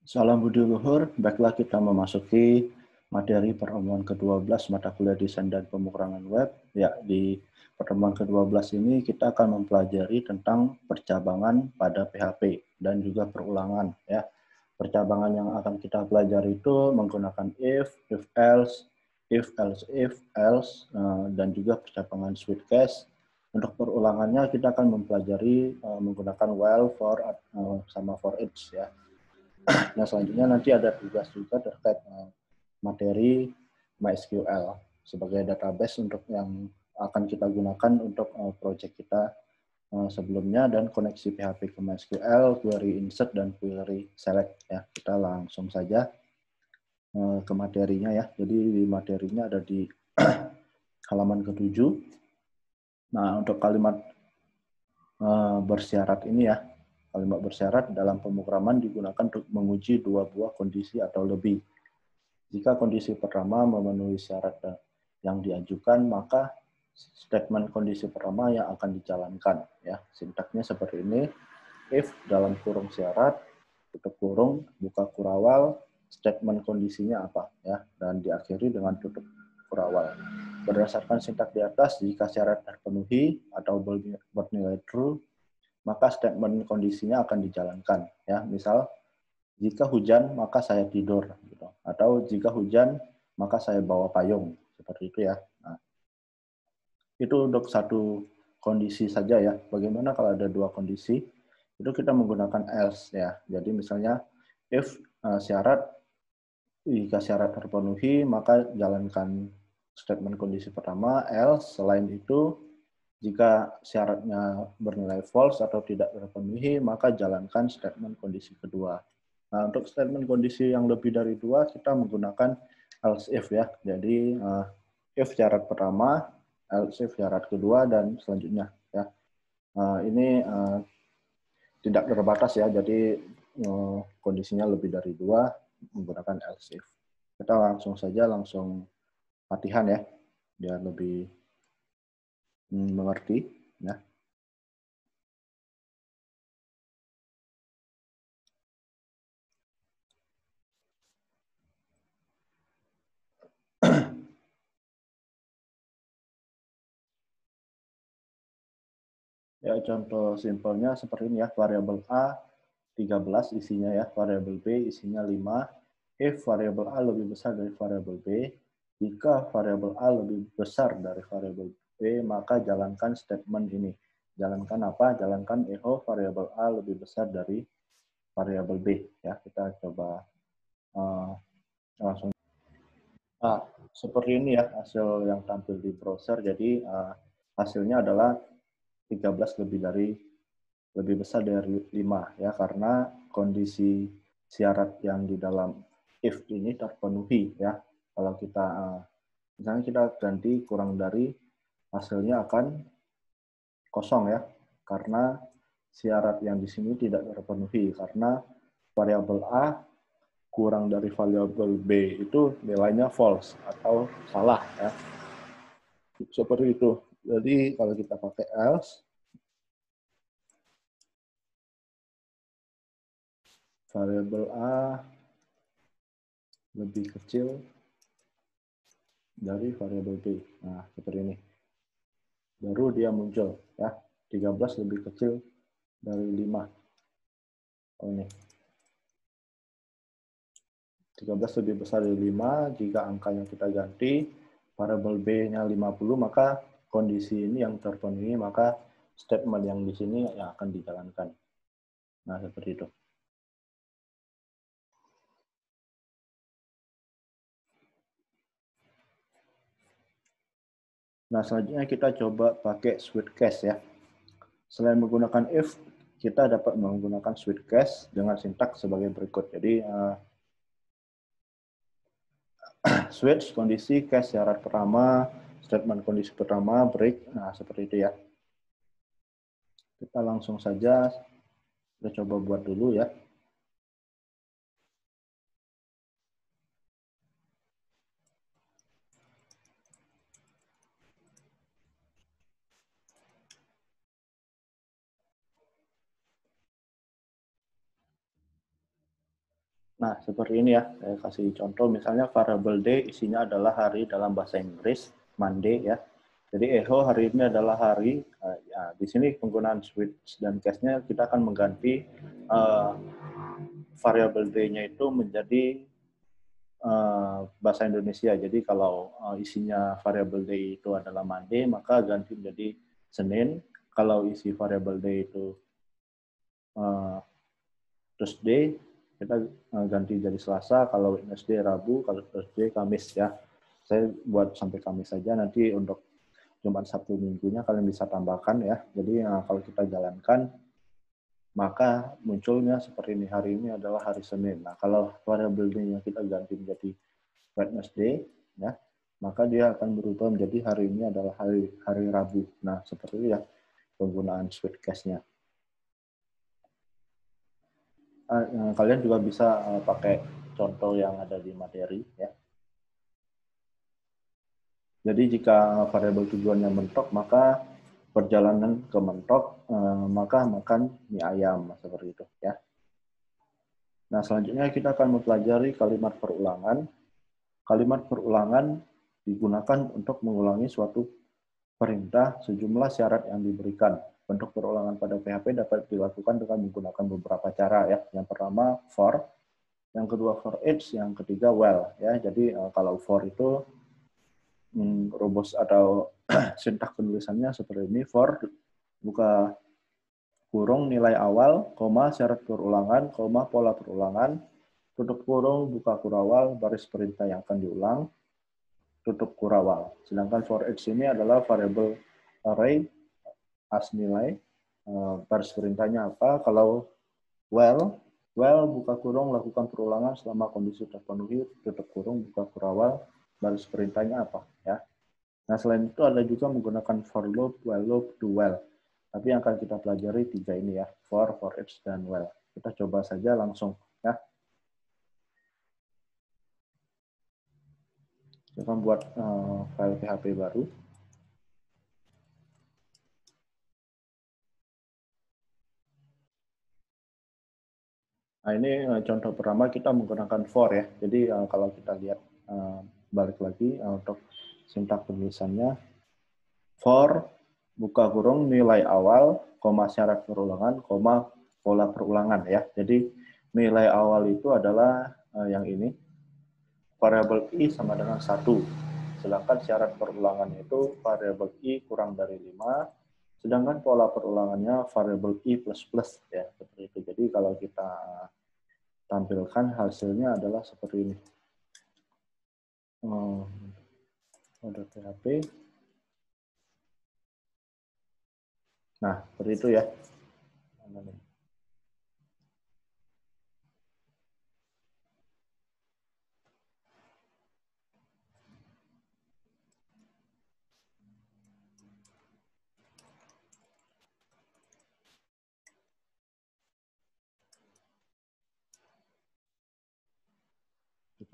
Salam Budi Luhur, baiklah kita memasuki materi pertemuan ke-12 mata kuliah desain dan pemrograman web. Ya, di pertemuan ke-12 ini kita akan mempelajari tentang percabangan pada PHP dan juga perulangan. Ya, percabangan yang akan kita pelajari itu menggunakan if else, dan juga percabangan switch case. Untuk perulangannya kita akan mempelajari menggunakan while, for, sama for each ya. Nah, selanjutnya nanti ada tugas juga terkait materi MySQL sebagai database untuk yang akan kita gunakan untuk project kita sebelumnya, dan koneksi PHP ke MySQL, query insert, dan query select. Ya, kita langsung saja ke materinya ya. Jadi di materinya ada di halaman ke-7. Nah, untuk kalimat bersyarat ini ya, kalimat bersyarat dalam pemrograman digunakan untuk menguji dua buah kondisi atau lebih. Jika kondisi pertama memenuhi syarat yang diajukan, maka statement kondisi pertama yang akan dijalankan. Ya, sintaksnya seperti ini: if dalam kurung syarat, tutup kurung, buka kurawal, statement kondisinya apa, ya, dan diakhiri dengan tutup kurawal. Berdasarkan sintaks di atas, jika syarat terpenuhi atau bernilai true, maka statement kondisinya akan dijalankan. Ya, misal jika hujan maka saya tidur, gitu. Atau jika hujan maka saya bawa payung, seperti itu ya. Nah, itu untuk satu kondisi saja ya. Bagaimana kalau ada dua kondisi? Itu kita menggunakan else ya. Jadi misalnya if jika syarat terpenuhi maka jalankan statement kondisi pertama, else selain itu jika syaratnya bernilai false atau tidak terpenuhi maka jalankan statement kondisi kedua. Nah, untuk statement kondisi yang lebih dari dua kita menggunakan else if ya. Jadi if syarat pertama, else if syarat kedua, dan selanjutnya ya. Ini tidak terbatas ya, jadi kondisinya lebih dari dua menggunakan else if. Kita langsung saja latihan ya, biar lebih mengerti ya. Ya, contoh simpelnya seperti ini ya, variabel A 13 isinya ya, variabel B isinya 5. If variabel A lebih besar dari variabel B, jika variabel A lebih besar dari variabel B, maka jalankan statement ini. Jalankan apa? Jalankan echo variabel A lebih besar dari variabel B. Ya, kita coba langsung. Nah, seperti ini ya hasil yang tampil di browser. Jadi hasilnya adalah 13 lebih besar dari 5 ya, karena kondisi syarat yang di dalam if ini terpenuhi ya. Kalau kita misalnya kita ganti kurang dari, hasilnya akan kosong ya, karena syarat yang di sini tidak terpenuhi, karena variabel A kurang dari variabel B itu nilainya false atau salah ya. Seperti itu. Jadi kalau kita pakai else, variabel A lebih kecil dari variabel B. Nah, seperti ini. Baru dia muncul ya. 13 lebih kecil dari 5. Oh, ini. 13 lebih besar dari 5, jika angkanya kita ganti variabel B-nya 50, maka kondisi ini yang terpenuhi, maka statement yang di sini yang akan dijalankan. Nah, seperti itu. Nah, selanjutnya kita coba pakai switch case ya. Selain menggunakan if, kita dapat menggunakan switch case dengan sintaks sebagai berikut. Jadi, switch kondisi, case syarat pertama, statement kondisi pertama, break. Nah, seperti itu ya. Kita langsung saja, kita coba buat dulu ya. Nah, seperti ini ya, saya kasih contoh, misalnya variable day isinya adalah hari dalam bahasa Inggris, Monday ya. Jadi echo hari ini adalah hari, ya, di sini penggunaan switch dan case-nya kita akan mengganti variable day-nya itu menjadi bahasa Indonesia. Jadi kalau isinya variable day itu adalah Monday, maka ganti menjadi Senin. Kalau isi variable day itu Tuesday, kita ganti jadi Selasa. Kalau Wednesday Rabu, kalau Thursday Kamis ya. Saya buat sampai Kamis saja. Nanti untuk Jumat, Sabtu, Minggunya kalian bisa tambahkan ya. Jadi kalau kita jalankan, maka munculnya seperti ini. Hari ini adalah hari Senin. Nah, kalau variable day-nya kita ganti menjadi Wednesday, ya, maka dia akan berubah menjadi hari ini adalah hari Rabu. Nah, seperti itu ya penggunaan switch case-nya. Kalian juga bisa pakai contoh yang ada di materi ya. Jadi jika variabel tujuannya mentok, maka perjalanan ke mentok, maka makan mie ayam seperti itu ya. Nah, selanjutnya kita akan mempelajari kalimat perulangan. Kalimat perulangan digunakan untuk mengulangi suatu perintah sejumlah syarat yang diberikan. Bentuk perulangan pada PHP dapat dilakukan dengan menggunakan beberapa cara ya. Yang pertama for, yang kedua for each, yang ketiga while ya. Jadi kalau for itu rumus atau sintak penulisannya seperti ini. For buka kurung nilai awal, koma syarat perulangan, koma pola perulangan, tutup kurung buka kurawal baris perintah yang akan diulang, tutup kurawal. Sedangkan for each ini adalah variable array as nilai. Baris perintahnya apa? Kalau while buka kurung lakukan perulangan selama kondisi terpenuhi, tutup kurung buka kurawal baris perintahnya apa ya. Nah, selain itu ada juga menggunakan for loop, while loop, do while. Tapi yang akan kita pelajari tiga ini ya, for each, dan while. Kita coba saja langsung ya. Kita buat file PHP baru. Nah, ini contoh pertama kita menggunakan for ya. Jadi kalau kita lihat balik lagi untuk sintak penulisannya, for buka kurung nilai awal, koma syarat perulangan, koma pola perulangan ya. Jadi nilai awal itu adalah yang ini, variabel i sama dengan 1. Sedangkan syarat perulangannya itu variabel i kurang dari 5. Sedangkan pola perulangannya variabel i plus plus ya, seperti itu. Jadi kalau kita tampilkan hasilnya adalah seperti ini. Ada PHP. Nah, seperti itu ya.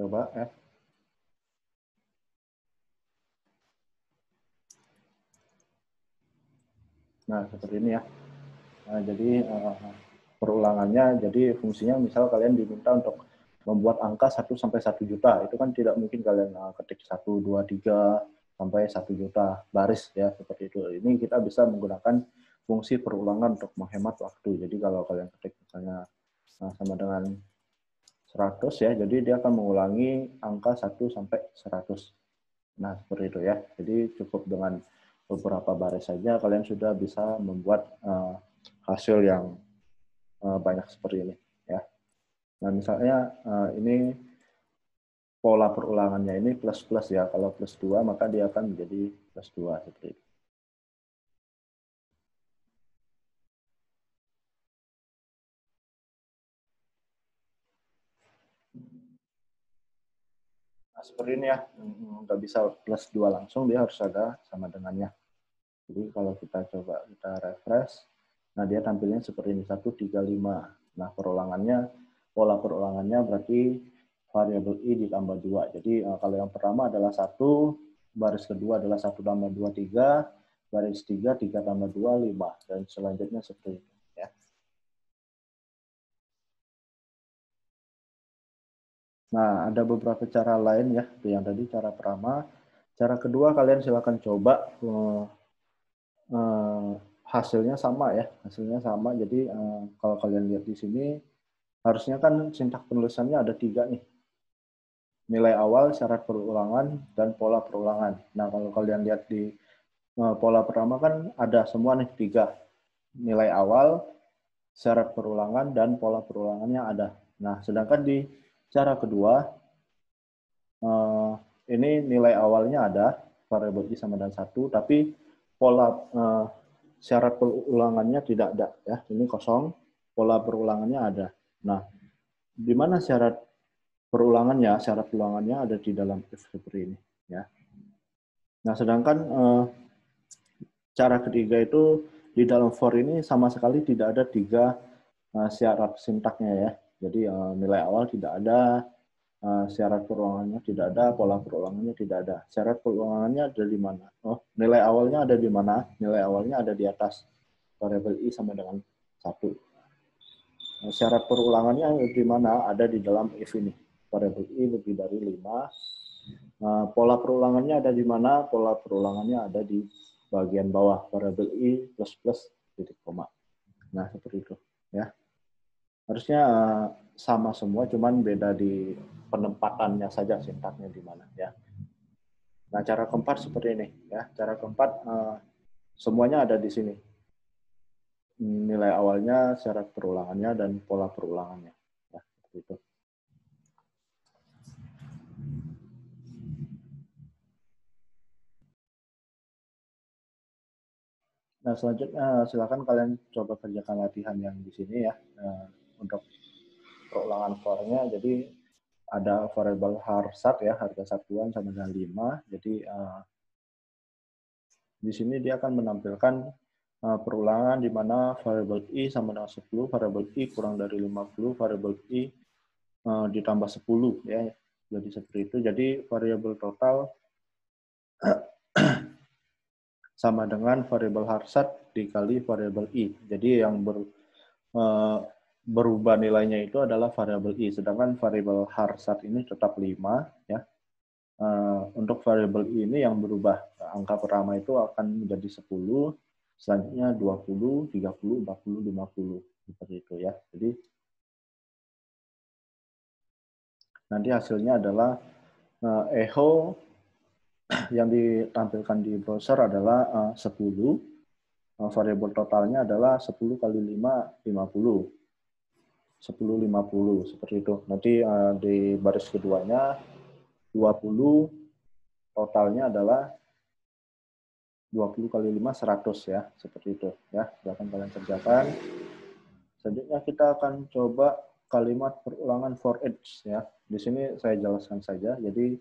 Coba ya. Nah, seperti ini ya. Nah, jadi perulangannya, jadi fungsinya misal kalian diminta untuk membuat angka 1 sampai 1 juta, itu kan tidak mungkin kalian ketik 1, 2, 3 sampai 1 juta baris ya, seperti itu. Ini kita bisa menggunakan fungsi perulangan untuk menghemat waktu. Jadi kalau kalian ketik misalnya sama dengan 100 ya, jadi dia akan mengulangi angka 1 sampai 100. Nah, seperti itu ya. Jadi cukup dengan beberapa baris saja kalian sudah bisa membuat hasil yang banyak seperti ini ya. Nah, misalnya ini pola perulangannya ini plus-plus ya. Kalau plus 2 maka dia akan menjadi plus 2 seperti itu. Nah, seperti ini ya. Nggak bisa plus 2 langsung, dia harus ada sama dengannya. Jadi kalau kita coba kita refresh, nah dia tampilnya seperti ini 135. Nah, pola perulangannya berarti variabel i ditambah 2. Jadi kalau yang pertama adalah 1, baris kedua adalah 1 tambah 2, 3, baris 3, 3 tambah 2, 5. Dan selanjutnya seperti itu. Nah, ada beberapa cara lain ya, yang tadi cara pertama. Cara kedua, kalian silakan coba hasilnya sama ya, hasilnya sama. Jadi kalau kalian lihat di sini, harusnya kan sintak penulisannya ada 3 nih. Nilai awal, syarat perulangan, dan pola perulangan. Nah, kalau kalian lihat di pola pertama kan ada semua nih 3. Nilai awal, syarat perulangan, dan pola perulangannya ada. Nah, sedangkan di cara kedua, ini nilai awalnya ada, variabel I sama dengan 1, tapi pola syarat perulangannya tidak ada. Ya, ini kosong, pola perulangannya ada. Nah, di mana syarat perulangannya? Syarat perulangannya ada di dalam if seperti ini. Ya. Nah, sedangkan cara ketiga itu di dalam for ini sama sekali tidak ada 3 syarat sintaknya ya. Jadi nilai awal tidak ada, syarat perulangannya tidak ada, pola perulangannya tidak ada. Syarat perulangannya ada di mana? Oh, nilai awalnya ada di mana? Nilai awalnya ada di atas variabel I sama dengan 1. Syarat perulangannya di mana? Ada di dalam if ini. Variabel I lebih dari 5. Pola perulangannya ada di mana? Pola perulangannya ada di bagian bawah. Variabel I plus plus titik koma. Nah, seperti itu. Ya. Harusnya sama semua, cuman beda di penempatannya saja, sintaknya di mana. Ya. Nah, cara keempat seperti ini. Ya. Cara keempat, semuanya ada di sini. Nilai awalnya, syarat perulangannya, dan pola perulangannya. Ya, seperti itu. Nah, selanjutnya silakan kalian coba kerjakan latihan yang di sini ya. Untuk perulangan for-nya, jadi ada variabel harsat ya, harga satuan sama dengan 5. Jadi di sini dia akan menampilkan perulangan di mana variabel I sama dengan 10, variabel I kurang dari 50, variabel I ditambah 10 ya. Jadi seperti itu. Jadi variabel total sama dengan variabel harsat dikali variabel I. Jadi yang berubah nilainya itu adalah variabel I, sedangkan variabel harsat ini tetap 5 ya. Untuk variabel I ini yang berubah, angka pertama itu akan menjadi 10, selanjutnya 20, 30, 40, 50 seperti itu ya. Jadi nanti hasilnya adalah echo yang ditampilkan di browser adalah 10. Variabel totalnya adalah 10 kali 5, 50. 10, 50, seperti itu. Nanti di baris keduanya, 20, totalnya adalah 20 kali 5, 100 ya. Seperti itu. Ya, silahkan kalian kerjakan. Selanjutnya kita akan coba kalimat perulangan for each ya. Di sini saya jelaskan saja. Jadi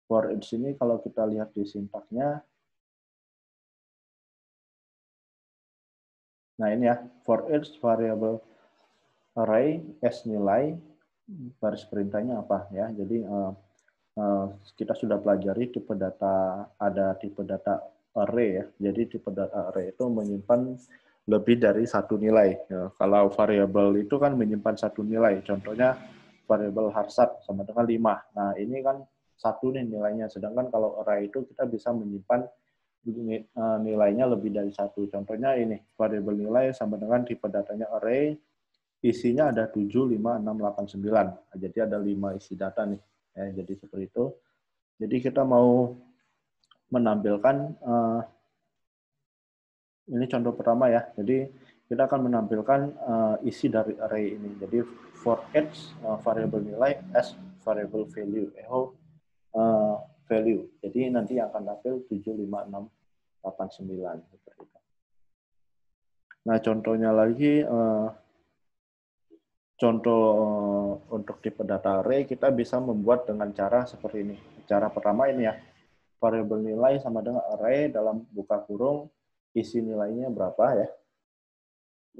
for each ini kalau kita lihat di sintaknya, nah ini ya, for each variable array s nilai, baris perintahnya apa ya. Jadi kita sudah pelajari tipe data, ada tipe data array ya. Jadi tipe data array itu menyimpan lebih dari satu nilai. Ya, kalau variabel itu kan menyimpan satu nilai. Contohnya variabel harsat sama dengan 5. Nah, ini kan satu nih nilainya. Sedangkan kalau array itu kita bisa menyimpan nilainya lebih dari satu. Contohnya ini, variabel nilai sama dengan tipe datanya array, isinya ada 7, 5, 6, 8, 9. Nah, jadi ada 5 isi data nih. Ya, jadi seperti itu. Jadi kita mau menampilkan, ini contoh pertama ya. Jadi kita akan menampilkan isi dari array ini. Jadi for each variable nilai as variable value, value. Jadi nanti akan tampil 7, 5, 6, 8, 9. Seperti itu. Nah, contohnya lagi, contoh untuk tipe data array kita bisa membuat dengan cara seperti ini. Cara pertama ini ya, variabel nilai sama dengan array dalam buka kurung, isi nilainya berapa ya.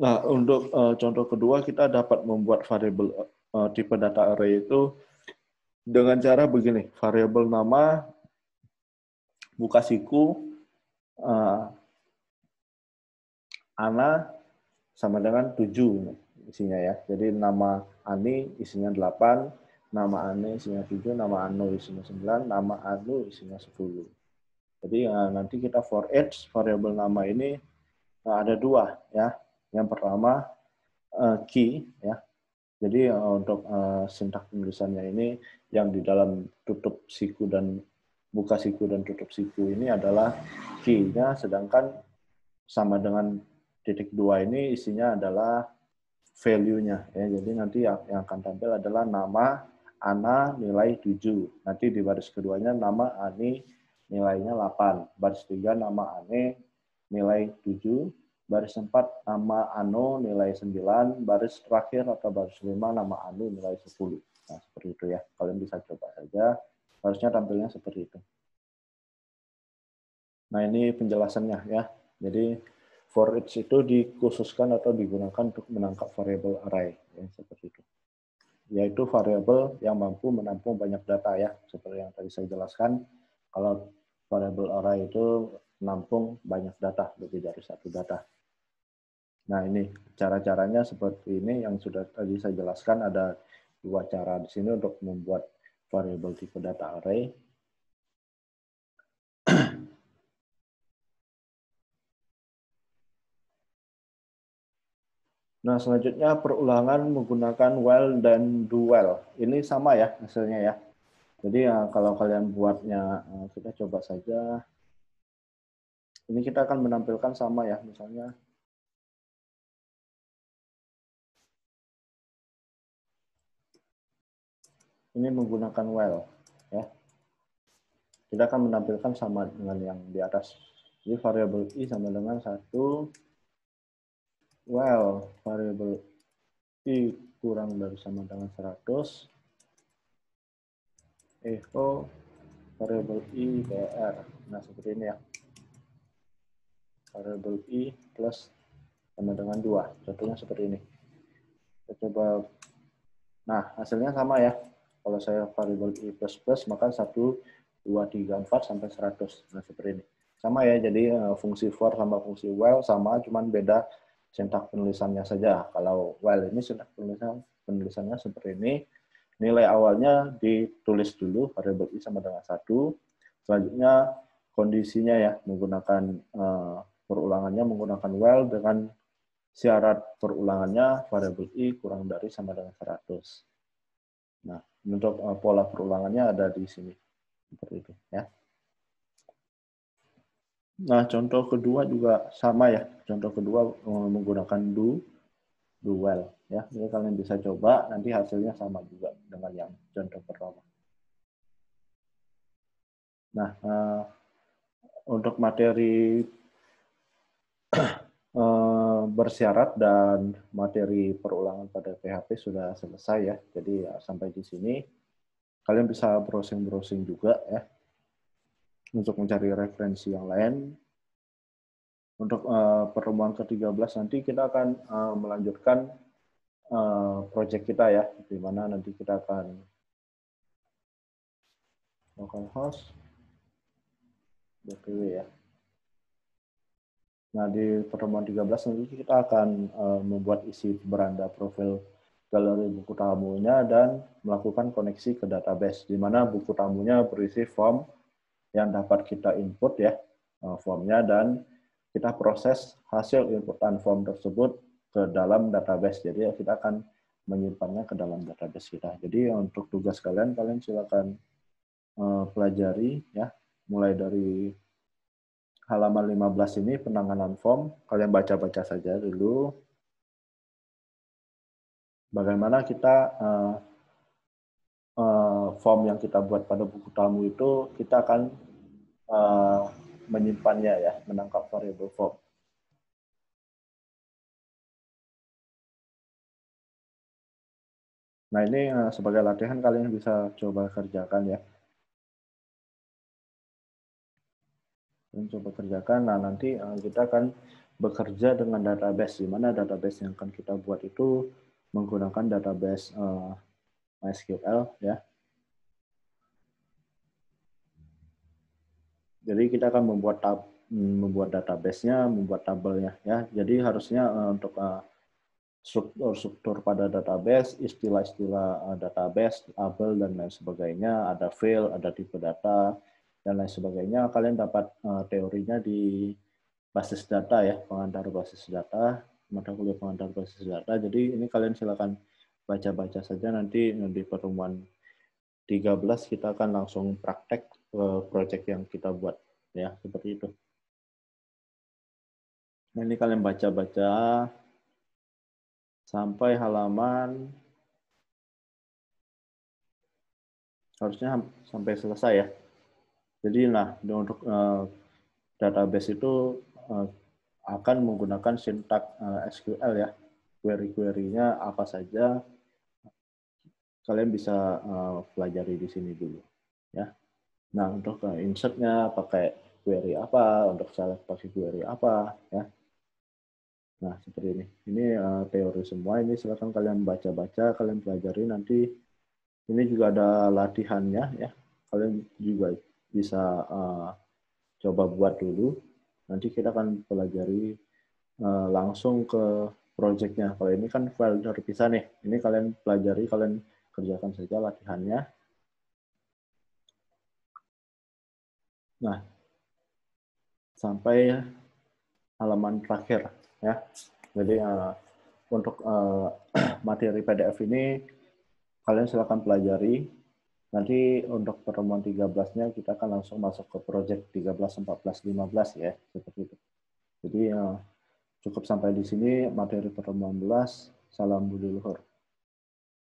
Nah, untuk contoh kedua kita dapat membuat variabel tipe data array itu dengan cara begini, variabel nama, buka siku, Ana sama dengan 7 isinya ya. Jadi nama Ani isinya 8, nama Ane isinya 7, nama Anu isinya 9, nama Anu isinya 10. Jadi nanti kita for each variabel nama ini ada dua ya. Yang pertama key ya. Jadi untuk sintak penulisannya ini yang di dalam tutup siku dan buka siku dan tutup siku ini adalah key-nya, sedangkan sama dengan titik 2 ini isinya adalah value-nya ya. Jadi nanti yang akan tampil adalah nama Ana nilai 7. Nanti di baris keduanya nama Ani nilainya 8. Baris 3 nama Ane nilai 7. Baris 4 nama Anu nilai 9. Baris terakhir atau baris 5 nama Anu nilai 10. Nah, seperti itu ya. Kalian bisa coba saja. Harusnya tampilnya seperti itu. Nah, ini penjelasannya ya. Jadi for each itu dikhususkan atau digunakan untuk menangkap variabel array ya, seperti itu. Yaitu variabel yang mampu menampung banyak data ya, seperti yang tadi saya jelaskan. Kalau variabel array itu menampung banyak data, lebih dari satu data. Nah, ini cara-caranya seperti ini yang sudah tadi saya jelaskan. Ada dua cara di sini untuk membuat variabel tipe data array. Nah, selanjutnya perulangan menggunakan while dan do while. Ini sama ya hasilnya ya. Jadi kalau kalian buatnya, kita coba saja. Ini kita akan menampilkan sama ya, misalnya. Ini menggunakan while. Ya. Kita akan menampilkan sama dengan yang di atas. Jadi variabel i sama dengan 1, while variabel i kurang dari sama dengan 100, echo variabel i br. Nah, seperti ini ya. Variabel i plus sama dengan 2. Contohnya seperti ini. Kita coba. Nah, hasilnya sama ya. Kalau saya variabel i plus plus, maka 1, 2, 3, 4, sampai 100. Nah, seperti ini. Sama ya, jadi fungsi for sama fungsi while sama, cuman beda sintak penulisannya saja. Kalau while ini sintak penulisannya seperti ini. Nilai awalnya ditulis dulu, variabel i sama dengan 1. Selanjutnya kondisinya ya, menggunakan perulangannya menggunakan while dengan syarat perulangannya variabel i kurang dari sama dengan 100. Nah, untuk pola perulangannya ada di sini. Seperti itu ya. Nah, contoh kedua juga sama ya. Contoh kedua menggunakan do while ya. Jadi kalian bisa coba, nanti hasilnya sama juga dengan yang contoh pertama. Nah, untuk materi bersyarat dan materi perulangan pada PHP sudah selesai ya. Jadi sampai di sini kalian bisa browsing-browsing juga ya untuk mencari referensi yang lain. Untuk pertemuan ke-13 nanti kita akan melanjutkan project kita ya, di mana nanti kita akan localhost bpw ya. Nah, di pertemuan 13 nanti kita akan membuat isi beranda profil galeri buku tamunya dan melakukan koneksi ke database, di mana buku tamunya berisi form yang dapat kita input ya, formnya, dan kita proses hasil inputan form tersebut ke dalam database. Jadi kita akan menyimpannya ke dalam database kita. Jadi untuk tugas kalian silakan pelajari ya, mulai dari halaman 15 ini penanganan form, kalian baca-baca saja dulu. Bagaimana kita form yang kita buat pada buku tamu itu kita akan menyimpannya ya, menangkap variabel form. Nah, ini sebagai latihan kalian bisa coba kerjakan ya. Kalian coba kerjakan. Nah, nanti kita akan bekerja dengan database, di mana database yang akan kita buat itu menggunakan database MySQL ya. Jadi kita akan membuat database-nya, membuat tabelnya ya. Jadi harusnya untuk struktur pada database, istilah-istilah database, tabel, dan lain sebagainya, ada file, ada tipe data, dan lain sebagainya. Kalian dapat teorinya di basis data ya, pengantar basis data, mata kuliah pengantar basis data. Jadi ini kalian silakan baca-baca saja, nanti di pertemuan 13 kita akan langsung praktek project yang kita buat ya, seperti itu. Nah, ini kalian baca-baca sampai halaman, harusnya sampai selesai ya. Jadi nah, untuk database itu akan menggunakan sintak SQL ya. Query-query-nya apa saja, kalian bisa pelajari di sini dulu ya. Nah, untuk insert-nya pakai query apa, untuk select pakai query apa ya. Nah, seperti ini. Ini teori semua, ini silakan kalian baca-baca, kalian pelajari. Nanti ini juga ada latihannya ya. Kalian juga bisa coba buat dulu. Nanti kita akan pelajari langsung ke project-nya. Kalau ini kan file terpisah nih. Ini kalian pelajari, kalian kerjakan saja latihannya. Nah, sampai halaman terakhir ya. Jadi untuk materi PDF ini kalian silakan pelajari. Nanti untuk pertemuan 13-nya kita akan langsung masuk ke project 13, 14, 15 ya, seperti itu. Jadi cukup sampai di sini materi pertemuan 11. Salam budi luhur.